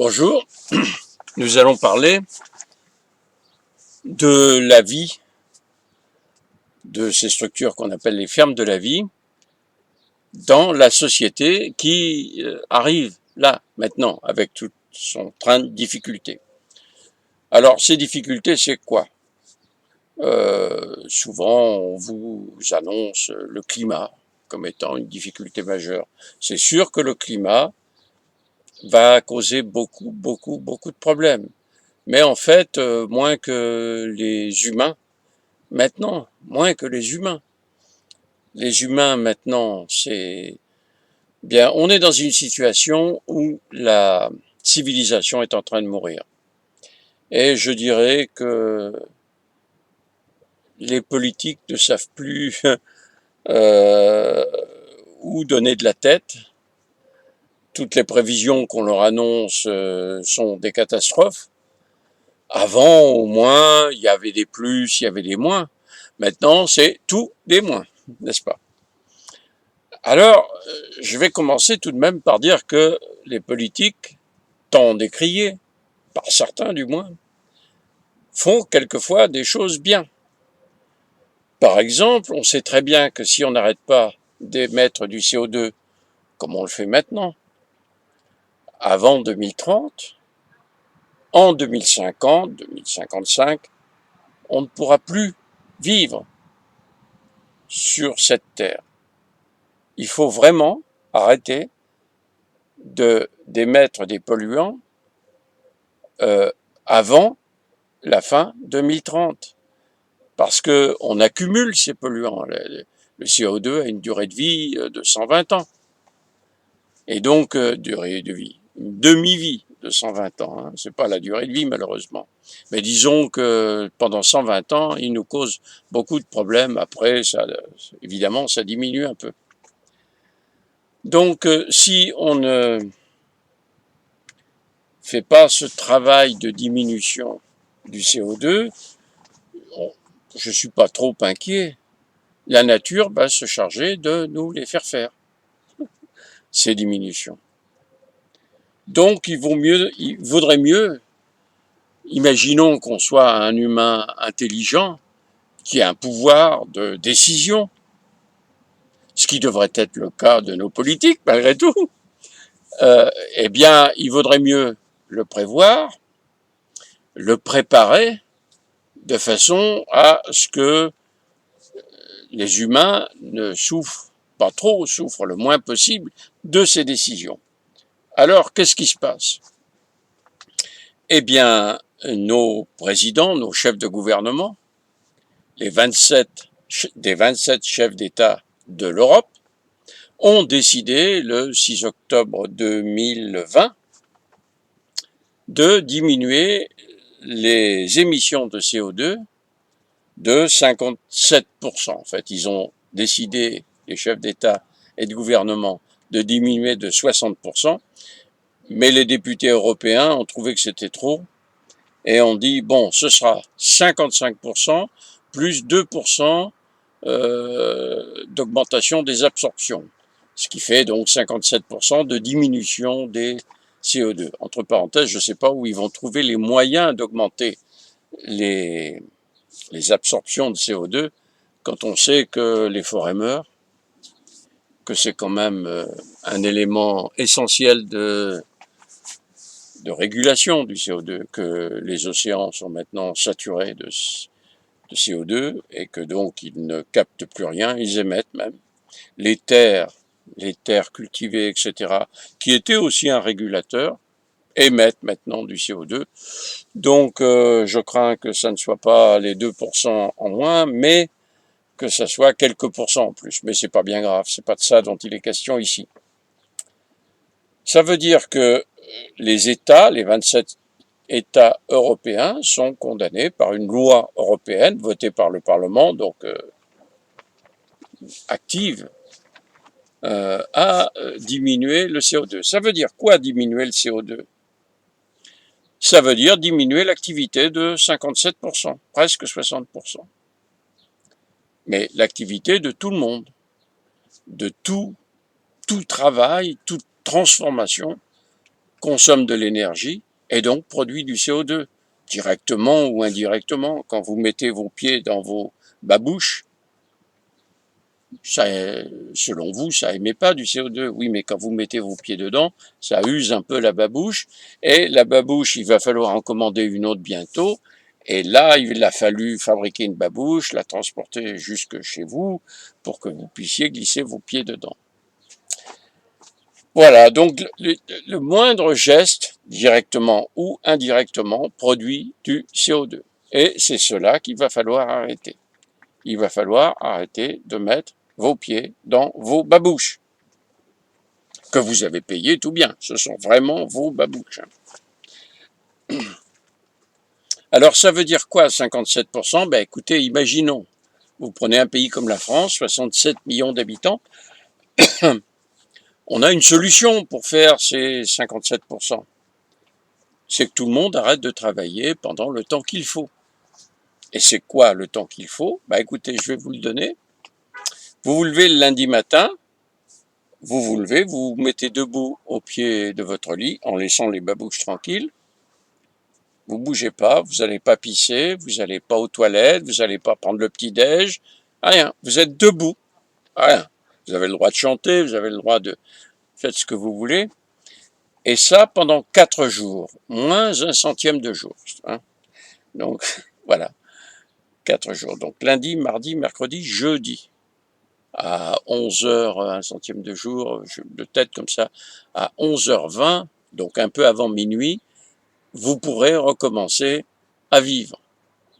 Bonjour, nous allons parler de la vie, de ces structures qu'on appelle les fermes de la vie, dans la société qui arrive là, maintenant, avec tout son train de difficultés. Alors, ces difficultés, c'est quoi? Souvent, on vous annonce le climat comme étant une difficulté majeure. C'est sûr que le climat va causer beaucoup de problèmes. Mais en fait, moins que les humains. Maintenant, moins que les humains. Les humains, maintenant, c'est bien, on est dans une situation où la civilisation est en train de mourir. Et je dirais que les politiques ne savent plus euh, où donner de la tête. Toutes les prévisions qu'on leur annonce sont des catastrophes. Avant, au moins, il y avait des plus, il y avait des moins. Maintenant, c'est tout des moins, n'est-ce pas? Alors, je vais commencer tout de même par dire que les politiques, tant décriés, par certains du moins, font quelquefois des choses bien. Par exemple, on sait très bien que si on n'arrête pas d'émettre du CO2, comme on le fait maintenant, avant 2030, en 2050, 2055, on ne pourra plus vivre sur cette terre. Il faut vraiment arrêter d'émettre des polluants avant la fin 2030. Parce qu'on accumule ces polluants. Le CO2 a une durée de vie de 120 ans. Et donc, durée de vie, une demi-vie de 120 ans. Hein. C'est pas la durée de vie, malheureusement. Mais disons que pendant 120 ans, il nous cause beaucoup de problèmes. Après, ça, évidemment, ça diminue un peu. Donc, si on ne fait pas ce travail de diminution du CO2, je ne suis pas trop inquiet. La nature va se charger de nous les faire, ces diminutions. Donc, il vaudrait mieux, imaginons qu'on soit un humain intelligent, qui a un pouvoir de décision, ce qui devrait être le cas de nos politiques, malgré tout, eh bien, il vaudrait mieux le prévoir, le préparer, de façon à ce que les humains ne souffrent pas trop, souffrent le moins possible de ces décisions. Alors, qu'est-ce qui se passe? Eh bien, nos présidents, nos chefs de gouvernement, des 27 chefs d'État de l'Europe, ont décidé le 6 octobre 2020 de diminuer les émissions de CO2 de 57%. En fait, ils ont décidé, les chefs d'État et de gouvernement, de diminuer de 60%, mais les députés européens ont trouvé que c'était trop et ont dit, bon, ce sera 55% plus 2% d'augmentation des absorptions, ce qui fait donc 57% de diminution des CO2. Entre parenthèses, je ne sais pas où ils vont trouver les moyens d'augmenter les absorptions de CO2 quand on sait que les forêts meurent, que c'est quand même un élément essentiel de régulation du CO2, que les océans sont maintenant saturés de CO2 et que donc ils ne captent plus rien, ils émettent même. Les terres cultivées, etc., qui étaient aussi un régulateur, émettent maintenant du CO2. Donc je crains que ça ne soit pas les 2% en moins, mais que ça soit quelques pourcents en plus. Mais c'est pas bien grave, c'est pas de ça dont il est question ici. Ça veut dire que les États, les 27 États européens, sont condamnés par une loi européenne votée par le Parlement, donc active, à diminuer le CO2. Ça veut dire quoi diminuer le CO2? Ça veut dire diminuer l'activité de 57%, presque 60%. Mais l'activité de tout le monde, de tout travail, toute transformation consomme de l'énergie et donc produit du CO2, directement ou indirectement. Quand vous mettez vos pieds dans vos babouches, ça, selon vous, ça émet pas du CO2. Oui, mais quand vous mettez vos pieds dedans, ça use un peu la babouche. Et la babouche, il va falloir en commander une autre bientôt. Et là, il a fallu fabriquer une babouche, la transporter jusque chez vous pour que vous puissiez glisser vos pieds dedans. Voilà, donc le moindre geste, directement ou indirectement, produit du CO2. Et c'est cela qu'il va falloir arrêter. Il va falloir arrêter de mettre vos pieds dans vos babouches, que vous avez payé tout bien. Ce sont vraiment vos babouches. Alors ça veut dire quoi 57%? Ben écoutez, imaginons, vous prenez un pays comme la France, 67 millions d'habitants, on a une solution pour faire ces 57%. C'est que tout le monde arrête de travailler pendant le temps qu'il faut. Et c'est quoi le temps qu'il faut? Ben écoutez, je vais vous le donner. Vous vous levez le lundi matin, vous vous levez, vous vous mettez debout au pied de votre lit en laissant les babouches tranquilles. Vous bougez pas, vous n'allez pas pisser, vous n'allez pas aux toilettes, vous n'allez pas prendre le petit-déj, rien. Vous êtes debout, rien. Vous avez le droit de chanter, vous avez le droit de... Faites ce que vous voulez. Et ça pendant 4 jours, moins un centième de jour. Hein. Donc, voilà, 4 jours. Donc lundi, mardi, mercredi, jeudi. À 11 heures, un centième de jour, de tête comme ça, à 11h20, donc un peu avant minuit, vous pourrez recommencer à vivre,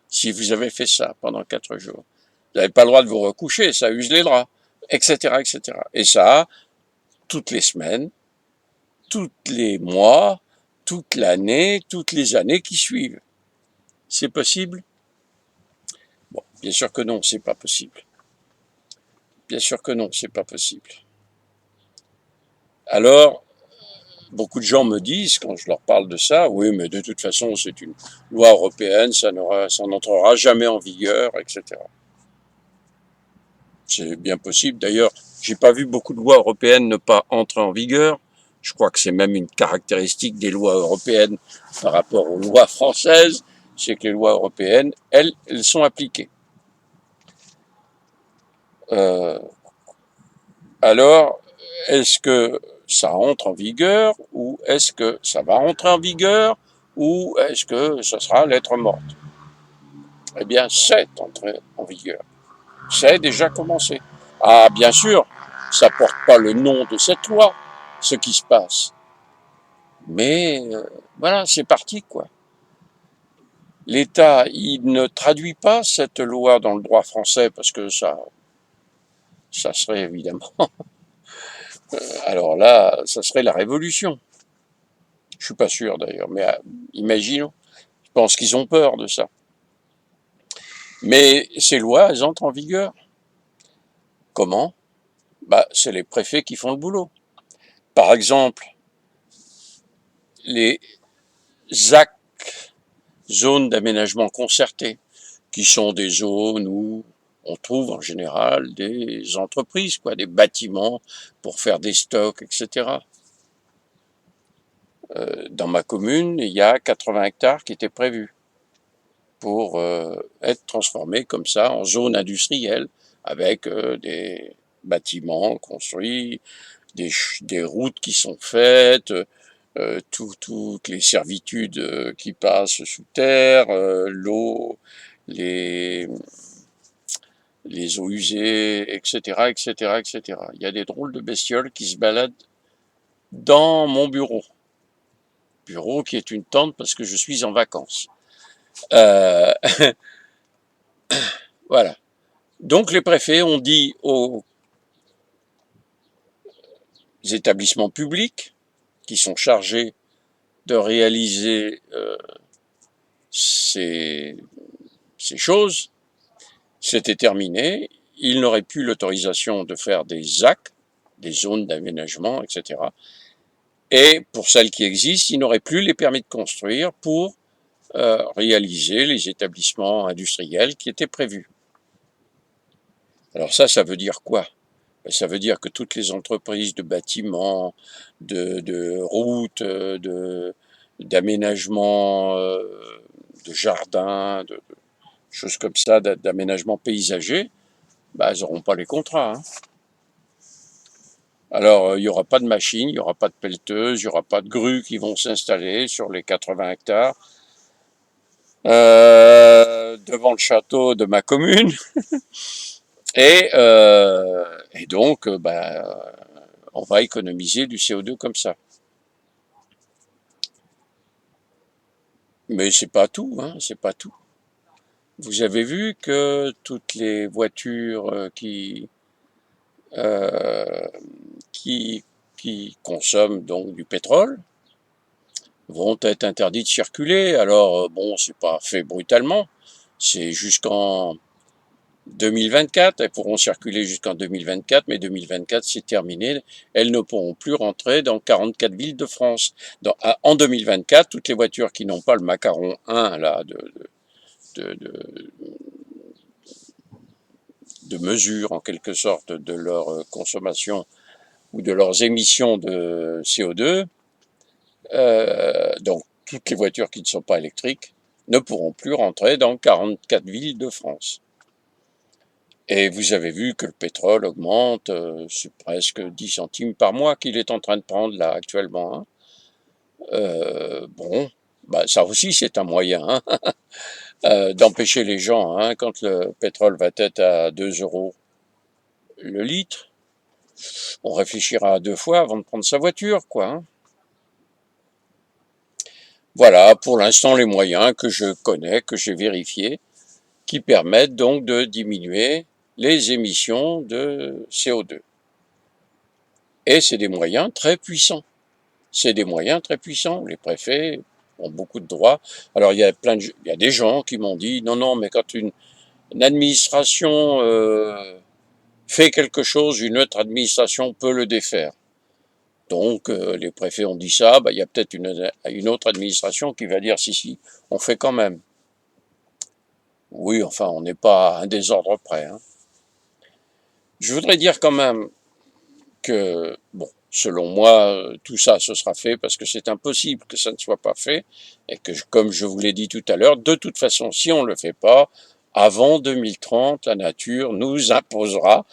si vous avez fait ça pendant 4 jours. Vous n'avez pas le droit de vous recoucher, ça use les draps, etc., etc. Et ça, toutes les semaines, tous les mois, toute l'année, toutes les années qui suivent. C'est possible? Bon, bien sûr que non, c'est pas possible. Bien sûr que non, c'est pas possible. Alors, beaucoup de gens me disent, quand je leur parle de ça, oui, mais de toute façon, c'est une loi européenne, ça n'entrera jamais en vigueur, etc. C'est bien possible. D'ailleurs, j'ai pas vu beaucoup de lois européennes ne pas entrer en vigueur. Je crois que c'est même une caractéristique des lois européennes par rapport aux lois françaises, c'est que les lois européennes, elles sont appliquées. Euh, alors, est-ce que ça entre en vigueur ou est-ce que ça va entrer en vigueur ou est-ce que ça sera lettre morte? Eh bien, c'est entré en vigueur. C'est déjà commencé. Ah, bien sûr, ça ne porte pas le nom de cette loi, ce qui se passe. Mais voilà, c'est parti, quoi. L'État, il ne traduit pas cette loi dans le droit français parce que ça serait évidemment... alors là, ça serait la révolution. Je suis pas sûr d'ailleurs, mais imaginons. Je pense qu'ils ont peur de ça. Mais ces lois, elles entrent en vigueur. Comment? Bah, c'est les préfets qui font le boulot. Par exemple, les ZAC, zones d'aménagement concerté, qui sont des zones où on trouve en général des entreprises, quoi, des bâtiments pour faire des stocks, etc. Dans ma commune, il y a 80 hectares qui étaient prévus pour être transformés comme ça en zone industrielle, avec des bâtiments construits, des routes qui sont faites, toutes les servitudes qui passent sous terre, l'eau, les, les eaux usées, etc., etc., etc. Il y a des drôles de bestioles qui se baladent dans mon bureau. Bureau qui est une tente parce que je suis en vacances. Euh, voilà. Donc les préfets ont dit aux établissements publics qui sont chargés de réaliser ces choses, c'était terminé. Ils n'auraient plus l'autorisation de faire des ZAC, des zones d'aménagement, etc. Et pour celles qui existent, ils n'auraient plus les permis de construire pour réaliser les établissements industriels qui étaient prévus. Alors ça veut dire quoi? Ça veut dire que toutes les entreprises de bâtiments, de routes, d'aménagement, de jardins, de choses comme ça, d'aménagement paysager, bah, elles n'auront pas les contrats, hein. Alors, il n'y aura pas de machines, il n'y aura pas de pelleteuses, il n'y aura pas de grues qui vont s'installer sur les 80 hectares devant le château de ma commune. Et donc, bah, on va économiser du CO2 comme ça. Mais c'est pas tout, hein, c'est pas tout. Vous avez vu que toutes les voitures euh, qui, qui consomment donc du pétrole vont être interdites de circuler. Alors, bon, c'est pas fait brutalement, c'est jusqu'en 2024, elles pourront circuler jusqu'en 2024, mais 2024 c'est terminé, elles ne pourront plus rentrer dans 44 villes de France. En 2024, toutes les voitures qui n'ont pas le macaron 1 là, de, de, de mesure en quelque sorte de leur consommation ou de leurs émissions de CO2, donc toutes les voitures qui ne sont pas électriques, ne pourront plus rentrer dans 44 villes de France. Et vous avez vu que le pétrole augmente, c'est presque 10 centimes par mois qu'il est en train de prendre là actuellement, hein. Bon, bah, ça aussi c'est un moyen, hein, d'empêcher les gens, hein, quand le pétrole va être à 2 euros le litre, on réfléchira à deux fois avant de prendre sa voiture, quoi, hein. Voilà, pour l'instant, les moyens que je connais, que j'ai vérifiés, qui permettent donc de diminuer les émissions de CO2. Et c'est des moyens très puissants. C'est des moyens très puissants. Les préfets ont beaucoup de droits. Alors, il y a des gens qui m'ont dit, non, non, mais quand une administration fait quelque chose, une autre administration peut le défaire. Donc, les préfets ont dit ça, bah, il y a peut-être une autre administration qui va dire, si, si, on fait quand même. Oui, enfin, on n'est pas à un désordre près, hein. Je voudrais dire quand même que, bon, selon moi, tout ça, ce sera fait parce que c'est impossible que ça ne soit pas fait et que, comme je vous l'ai dit tout à l'heure, de toute façon, si on ne le fait pas, avant 2030, la nature nous imposera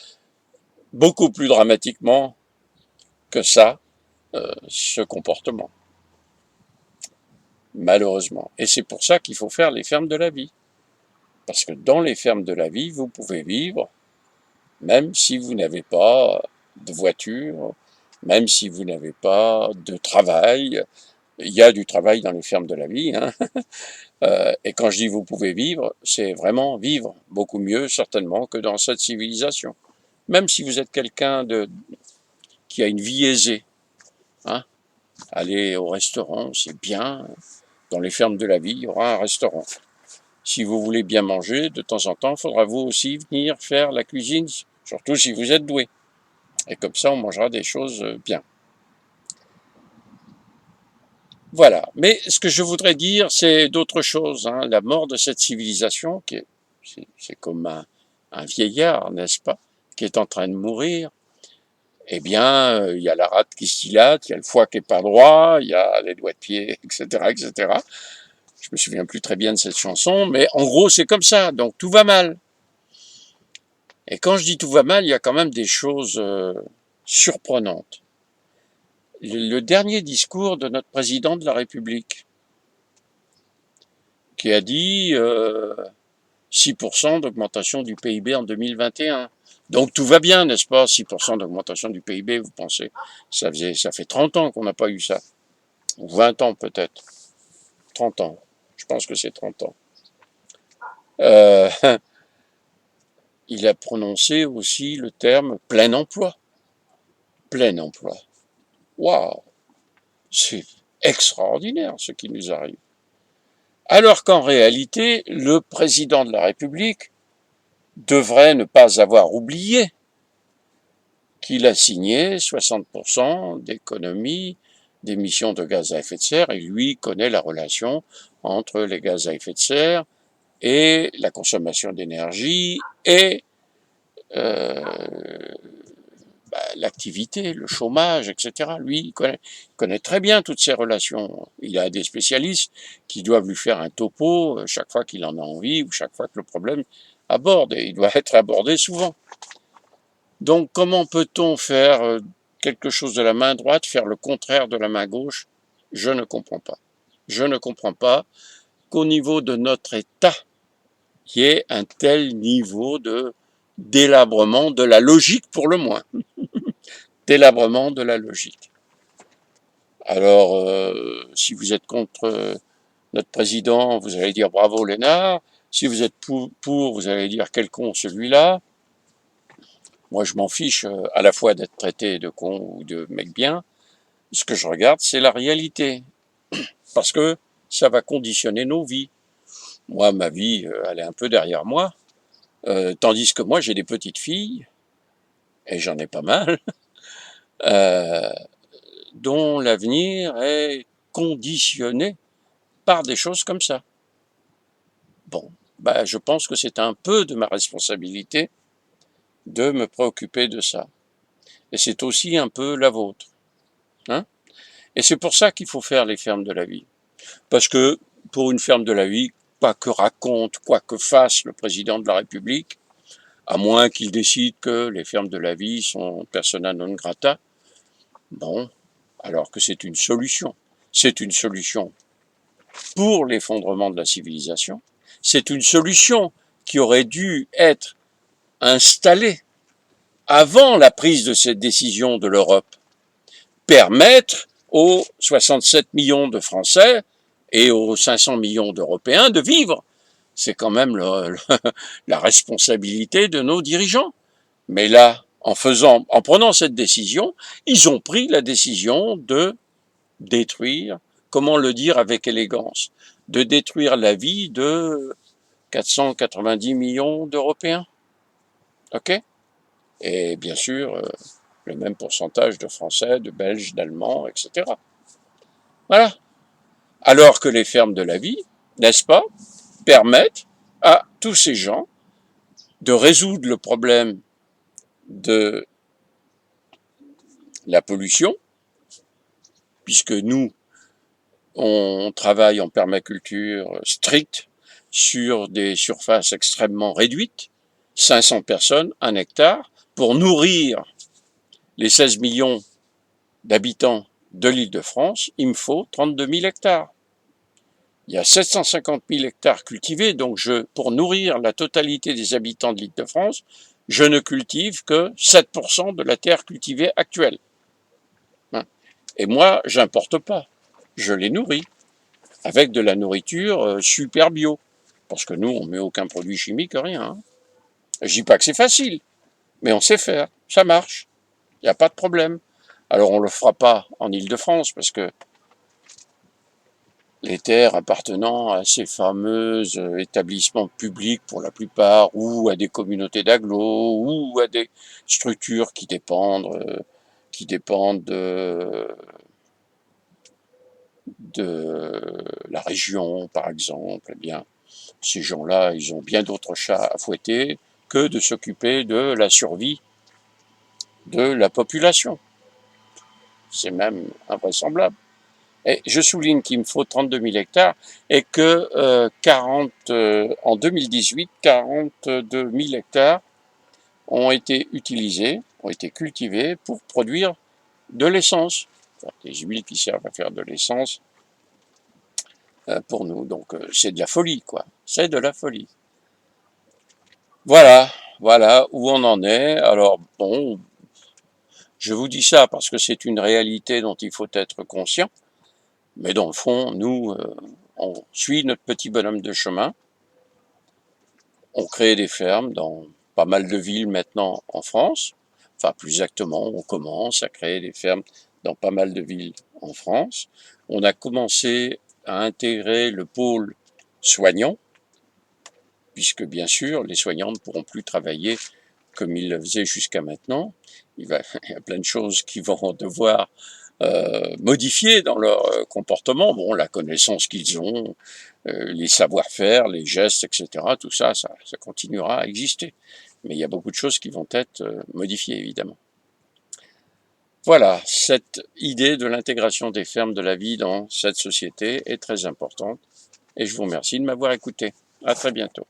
beaucoup plus dramatiquement que ça, ce comportement, malheureusement. Et c'est pour ça qu'il faut faire les fermes de la vie. Parce que dans les fermes de la vie, vous pouvez vivre même si vous n'avez pas de voiture, même si vous n'avez pas de travail. Il y a du travail dans les fermes de la vie, hein. Et quand je dis vous pouvez vivre, c'est vraiment vivre beaucoup mieux certainement que dans cette civilisation. Même si vous êtes quelqu'un qui a une vie aisée, hein. Aller au restaurant, c'est bien. Dans les fermes de la vie, il y aura un restaurant. Si vous voulez bien manger, de temps en temps, il faudra vous aussi venir faire la cuisine, surtout si vous êtes doué. Et comme ça, on mangera des choses bien. Voilà. Mais ce que je voudrais dire, c'est d'autres choses, hein. La mort de cette civilisation, c'est comme un vieillard, n'est-ce pas, qui est en train de mourir. Eh bien, il y a la rate qui se dilate, il y a le foie qui est pas droit, il y a les doigts de pied, etc., etc. Je me souviens plus très bien de cette chanson, mais en gros, c'est comme ça. Donc, tout va mal. Et quand je dis tout va mal, il y a quand même des choses surprenantes. Le dernier discours de notre président de la République, qui a dit 6% d'augmentation du PIB en 2021. Donc tout va bien, n'est-ce pas? 6% d'augmentation du PIB, vous pensez? Ça fait 30 ans qu'on n'a pas eu ça. Ou 20 ans peut-être. 30 ans. Je pense que c'est 30 ans. Euh, il a prononcé aussi le terme plein emploi. Plein emploi. Waouh! C'est extraordinaire ce qui nous arrive. Alors qu'en réalité, le président de la République devrait ne pas avoir oublié qu'il a signé 60% d'économie d'émissions de gaz à effet de serre et lui connaît la relation entre les gaz à effet de serre et la consommation d'énergie et euh, l'activité, le chômage, etc. Lui, connaît très bien toutes ces relations. Il a des spécialistes qui doivent lui faire un topo chaque fois qu'il en a envie ou chaque fois que le problème aborde. Et il doit être abordé souvent. Donc, comment peut-on faire quelque chose de la main droite, faire le contraire de la main gauche? Je ne comprends pas. Je ne comprends pas qu'au niveau de notre État, il y ait un tel niveau de délabrement de la logique pour le moins. Délabrement de la logique. Alors, si vous êtes contre notre président, vous allez dire bravo Lénard. Si vous êtes pour vous allez dire quel con celui-là. Moi, je m'en fiche à la fois d'être traité de con ou de mec bien. Ce que je regarde, c'est la réalité. Parce que ça va conditionner nos vies. Moi, ma vie, elle est un peu derrière moi. Tandis que moi, j'ai des petites filles, et j'en ai pas mal, euh, dont l'avenir est conditionné par des choses comme ça. Bon, je pense que c'est un peu de ma responsabilité de me préoccuper de ça. Et c'est aussi un peu la vôtre. Hein? Et c'est pour ça qu'il faut faire les fermes de la vie. Parce que pour une ferme de la vie, quoi que raconte, quoi que fasse le président de la République, à moins qu'il décide que les fermes de la vie sont persona non grata, bon, alors que c'est une solution. C'est une solution pour l'effondrement de la civilisation. C'est une solution qui aurait dû être installée avant la prise de cette décision de l'Europe. Permettre aux 67 millions de Français et aux 500 millions d'Européens de vivre. C'est quand même la responsabilité de nos dirigeants. Mais là, en prenant cette décision, ils ont pris la décision de détruire, comment le dire avec élégance, de détruire la vie de 490 millions d'Européens. OK? Et bien sûr, le même pourcentage de Français, de Belges, d'Allemands, etc. Voilà. Alors que les fermes de la vie, n'est-ce pas, permettent à tous ces gens de résoudre le problème de la pollution, puisque nous, on travaille en permaculture stricte sur des surfaces extrêmement réduites, 500 personnes, 1 hectare, pour nourrir les 16 millions d'habitants de l'Île-de-France, il me faut 32 000 hectares. Il y a 750 000 hectares cultivés, donc pour nourrir la totalité des habitants de l'Île-de-France, je ne cultive que 7% de la terre cultivée actuelle. Et moi, j'importe pas. Je les nourris avec de la nourriture super bio. Parce que nous, on met aucun produit chimique, rien. Hein. Je dis pas que c'est facile, mais on sait faire. Ça marche. Il n'y a pas de problème. Alors on ne le fera pas en Île-de-France, parce que les terres appartenant à ces fameux établissements publics pour la plupart, ou à des communautés d'agglos, ou à des structures qui dépendent de la région, par exemple, eh bien, ces gens-là, ils ont bien d'autres chats à fouetter que de s'occuper de la survie de la population. C'est même invraisemblable. Et je souligne qu'il me faut 32 000 hectares et que en 2018, 42 000 hectares ont été utilisés, ont été cultivés pour produire de l'essence. Des huiles qui servent à faire de l'essence pour nous. Donc c'est de la folie, quoi. C'est de la folie. Voilà, voilà où on en est. Alors bon, je vous dis ça parce que c'est une réalité dont il faut être conscient. Mais dans le fond, nous, on suit notre petit bonhomme de chemin. On crée des fermes dans pas mal de villes maintenant en France. Enfin, plus exactement, on commence à créer des fermes dans pas mal de villes en France. On a commencé à intégrer le pôle soignant, puisque bien sûr, les soignants ne pourront plus travailler comme ils le faisaient jusqu'à maintenant. Il y a plein de choses qui vont devoir modifier dans leur comportement. Bon, la connaissance qu'ils ont, les savoir-faire, les gestes, etc. Tout ça, ça continuera à exister. Mais il y a beaucoup de choses qui vont être modifiées, évidemment. Voilà, cette idée de l'intégration des fermes de la vie dans cette société est très importante et je vous remercie de m'avoir écouté. À très bientôt.